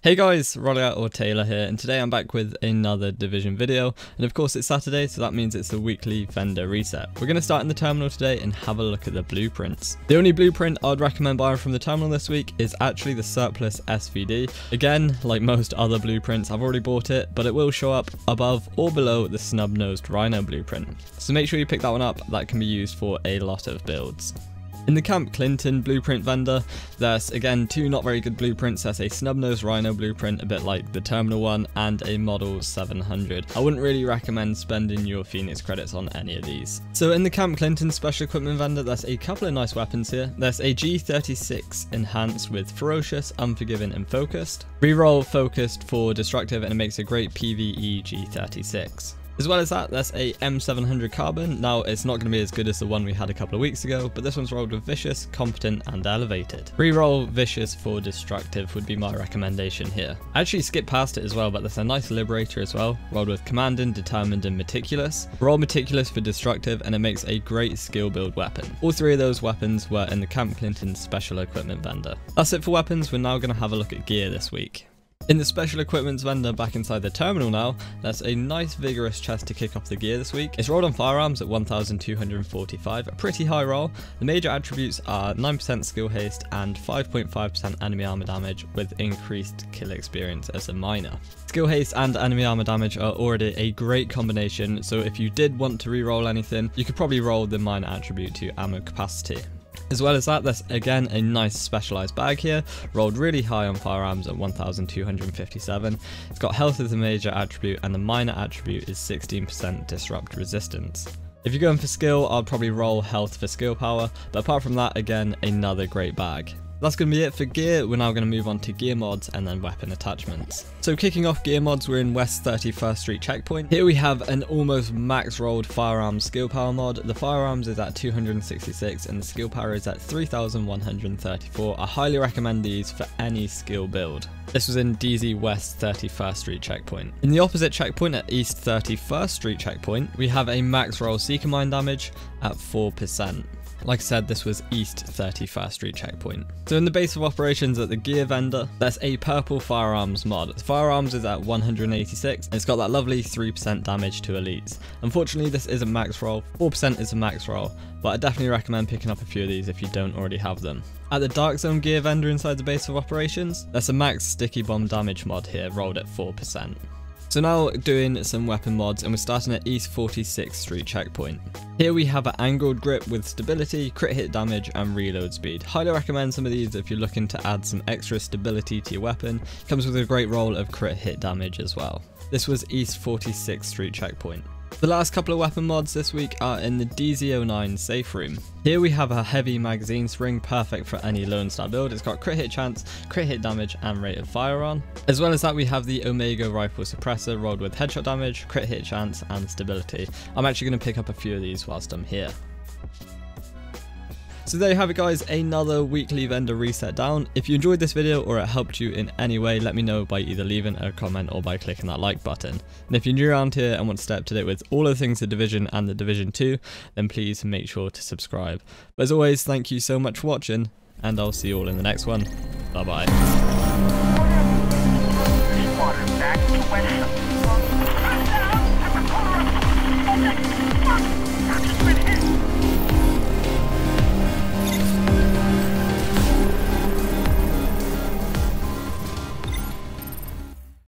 Hey guys, rxlyaT or Taylor here, and today I'm back with another Division video, and of course it's Saturday, so that means it's the weekly vendor reset. We're going to start in the terminal today and have a look at the blueprints. The only blueprint I'd recommend buying from the terminal this week is actually the surplus SVD. Again, like most other blueprints, I've already bought it, but it will show up above or below the snub-nosed rhino blueprint. So make sure you pick that one up, that can be used for a lot of builds. In the Camp Clinton blueprint vendor, there's again two not very good blueprints. There's a snub-nosed rhino blueprint, a bit like the terminal one, and a model 700. I wouldn't really recommend spending your Phoenix credits on any of these. So in the Camp Clinton special equipment vendor, there's a couple of nice weapons here. There's a G36 enhanced with ferocious, unforgiving, and focused. Reroll focused for destructive, and it makes a great PvE G36. As well as that, there's a M700 carbon. Now, it's not going to be as good as the one we had a couple of weeks ago, but this one's rolled with vicious, competent, and elevated. Reroll vicious for destructive would be my recommendation here. I actually skipped past it as well, but there's a nice liberator as well, rolled with commanding, determined, and meticulous. Roll meticulous for destructive, and it makes a great skill build weapon. All three of those weapons were in the Camp Clinton special equipment vendor. That's it for weapons. We're now going to have a look at gear this week. In the special equipments vendor back inside the terminal now, there's a nice vigorous chest to kick off the gear this week. It's rolled on Firearms at 1245, a pretty high roll. The major attributes are 9% skill haste and 5.5% enemy armor damage with increased kill experience as a minor. Skill haste and enemy armor damage are already a great combination, so if you did want to re-roll anything, you could probably roll the minor attribute to ammo capacity. As well as that, there's again a nice specialized bag here, rolled really high on Firearms at 1257. It's got health as a major attribute, and the minor attribute is 16% disrupt resistance. If you're going for skill, I'd probably roll health for skill power, but apart from that, again, another great bag. That's going to be it for gear. We're now going to move on to gear mods and then weapon attachments. So kicking off gear mods, we're in West 31st Street checkpoint. Here we have an almost max rolled Firearms skill power mod. The Firearms is at 266 and the skill power is at 3134. I highly recommend these for any skill build. This was in DZ West 31st Street checkpoint. In the opposite checkpoint at East 31st Street checkpoint, we have a max roll Seeker Mine damage at 4%. Like I said, this was East 31st Street checkpoint. So in the base of operations at the gear vendor, there's a purple Firearms mod. The Firearms is at 186, and it's got that lovely 3% damage to elites. Unfortunately, this isn't max roll. 4% is a max roll, but I definitely recommend picking up a few of these if you don't already have them. At the Dark Zone gear vendor inside the base of operations, there's a max sticky bomb damage mod here, rolled at 4%. So now doing some weapon mods, and we're starting at East 46th Street checkpoint. Here we have an angled grip with stability, crit hit damage, and reload speed. Highly recommend some of these if you're looking to add some extra stability to your weapon. Comes with a great roll of crit hit damage as well. This was East 46th Street checkpoint. The last couple of weapon mods this week are in the DZ09 safe room. Here we have a heavy magazine spring, perfect for any Lone Star build. It's got crit hit chance, crit hit damage, and rate of fire on. As well as that, we have the Omega rifle suppressor rolled with headshot damage, crit hit chance, and stability. I'm actually going to pick up a few of these whilst I'm here. So there you have it guys, another weekly vendor reset down. If you enjoyed this video or it helped you in any way, let me know by either leaving a comment or by clicking that like button. And if you're new around here and want to stay up to date with all of the things the Division and the Division 2, then please make sure to subscribe. But as always, thank you so much for watching, and I'll see you all in the next one. Bye bye.